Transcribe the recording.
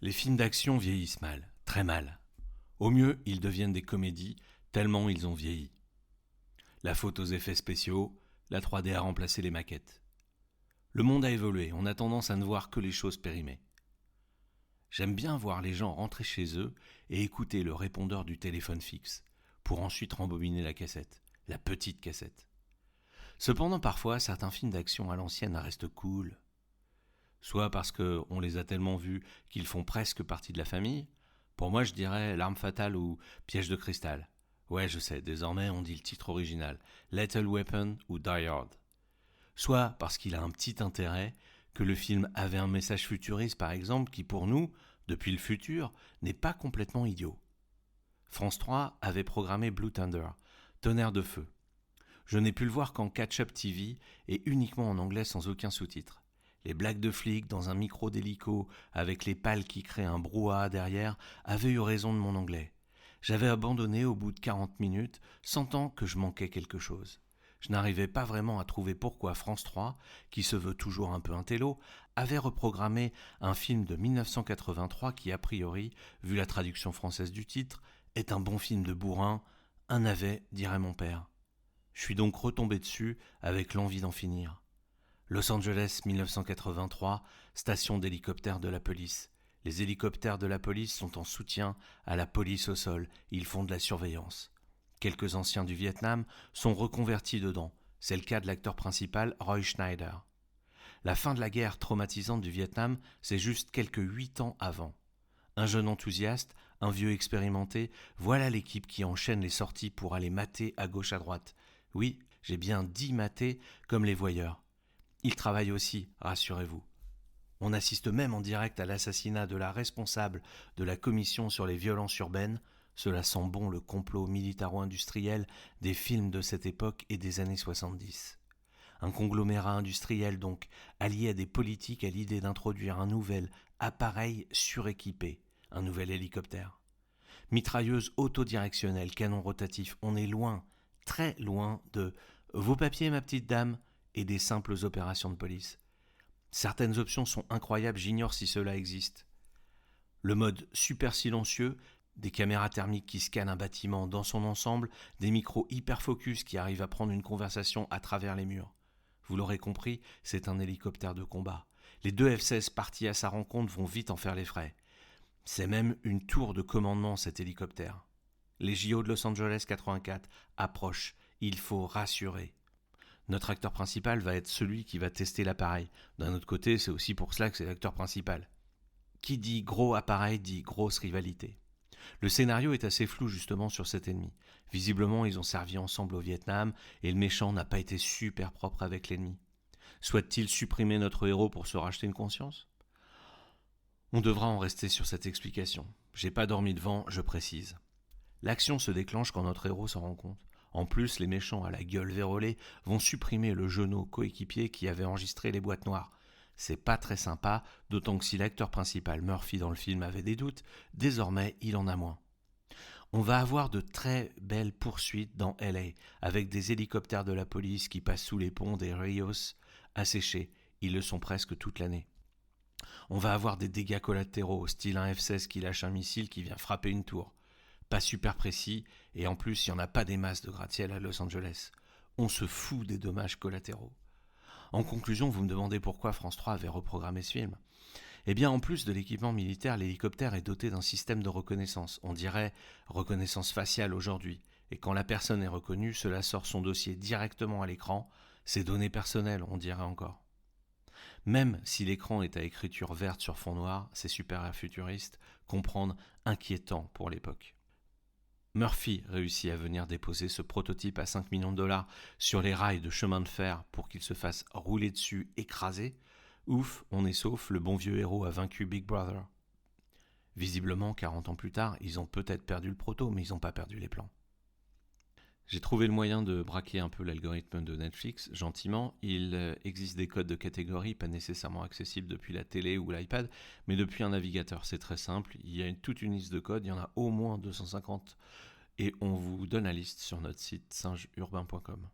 Les films d'action vieillissent mal, très mal. Au mieux, ils deviennent des comédies, tellement ils ont vieilli. La faute aux effets spéciaux, la 3D a remplacé les maquettes. Le monde a évolué, on a tendance à ne voir que les choses périmées. J'aime bien voir les gens rentrer chez eux et écouter le répondeur du téléphone fixe, pour ensuite rembobiner la cassette, la petite cassette. Cependant, parfois, certains films d'action à l'ancienne restent cool. Soit parce qu'on les a tellement vus qu'ils font presque partie de la famille. Pour moi, je dirais L'Arme Fatale ou Piège de Cristal. Ouais, je sais, désormais on dit le titre original, Lethal Weapon ou Die Hard. Soit parce qu'il a un petit intérêt, que le film avait un message futuriste par exemple qui pour nous, depuis le futur, n'est pas complètement idiot. France 3 avait programmé Blue Thunder, Tonnerre de feu. Je n'ai pu le voir qu'en catch-up TV et uniquement en anglais sans aucun sous-titre. Les blagues de flics dans un micro d'hélico avec les pales qui créent un brouhaha derrière avaient eu raison de mon anglais. J'avais abandonné au bout de 40 minutes, sentant que je manquais quelque chose. Je n'arrivais pas vraiment à trouver pourquoi France 3, qui se veut toujours un peu intello, avait reprogrammé un film de 1983 qui, a priori, vu la traduction française du titre, est un bon film de bourrin, un navet, dirait mon père. Je suis donc retombé dessus avec l'envie d'en finir. Los Angeles 1983, station d'hélicoptères de la police. Les hélicoptères de la police sont en soutien à la police au sol, ils font de la surveillance. Quelques anciens du Vietnam sont reconvertis dedans, c'est le cas de l'acteur principal Roy Schneider. La fin de la guerre traumatisante du Vietnam, c'est juste quelques 8 ans avant. Un jeune enthousiaste, un vieux expérimenté, voilà l'équipe qui enchaîne les sorties pour aller mater à gauche à droite. Oui, j'ai bien dit mater comme les voyeurs. Ils travaillent aussi, rassurez-vous. On assiste même en direct à l'assassinat de la responsable de la commission sur les violences urbaines. Cela sent bon le complot militaro-industriel des films de cette époque et des années 70. Un conglomérat industriel donc, allié à des politiques à l'idée d'introduire un nouvel appareil suréquipé, un nouvel hélicoptère. Mitrailleuse autodirectionnelle, canon rotatif, on est loin, très loin de vos papiers ma petite dame et des simples opérations de police. Certaines options sont incroyables, j'ignore si cela existe. Le mode super silencieux, des caméras thermiques qui scannent un bâtiment dans son ensemble, des micros hyper focus qui arrivent à prendre une conversation à travers les murs. Vous l'aurez compris, c'est un hélicoptère de combat. Les deux F-16 partis à sa rencontre vont vite en faire les frais. C'est même une tour de commandement cet hélicoptère. Les JO de Los Angeles 84 approchent, il faut rassurer. Notre acteur principal va être celui qui va tester l'appareil. D'un autre côté, c'est aussi pour cela que c'est l'acteur principal. Qui dit gros appareil dit grosse rivalité. Le scénario est assez flou justement sur cet ennemi. Visiblement, ils ont servi ensemble au Vietnam et le méchant n'a pas été super propre avec l'ennemi. Souhaite-t-il supprimer notre héros pour se racheter une conscience ? On devra en rester sur cette explication. J'ai pas dormi devant, je précise. L'action se déclenche quand notre héros s'en rend compte. En plus, les méchants à la gueule vérolée vont supprimer le genou coéquipier qui avait enregistré les boîtes noires. C'est pas très sympa, d'autant que si l'acteur principal Murphy dans le film avait des doutes, désormais il en a moins. On va avoir de très belles poursuites dans LA, avec des hélicoptères de la police qui passent sous les ponts des Rios asséchés. Ils le sont presque toute l'année. On va avoir des dégâts collatéraux, style un F-16 qui lâche un missile qui vient frapper une tour. Pas super précis, et en plus, il n'y en a pas des masses de gratte-ciel à Los Angeles. On se fout des dommages collatéraux. En conclusion, vous me demandez pourquoi France 3 avait reprogrammé ce film. Eh bien, en plus de l'équipement militaire, l'hélicoptère est doté d'un système de reconnaissance. On dirait reconnaissance faciale aujourd'hui. Et quand la personne est reconnue, cela sort son dossier directement à l'écran. Ses données personnelles, on dirait encore. Même si l'écran est à écriture verte sur fond noir, c'est super futuriste, comprendre inquiétant pour l'époque. Murphy réussit à venir déposer ce prototype à 5 millions de dollars sur les rails de chemin de fer pour qu'il se fasse rouler dessus, écrasé. Ouf, on est sauf, le bon vieux héros a vaincu Big Brother. Visiblement, 40 ans plus tard, ils ont peut-être perdu le proto, mais ils n'ont pas perdu les plans. J'ai trouvé le moyen de braquer un peu l'algorithme de Netflix, gentiment. Il existe des codes de catégorie, pas nécessairement accessibles depuis la télé ou l'iPad, mais depuis un navigateur. C'est très simple, il y a toute une liste de codes, il y en a au moins 250, et on vous donne la liste sur notre site singeurbain.com.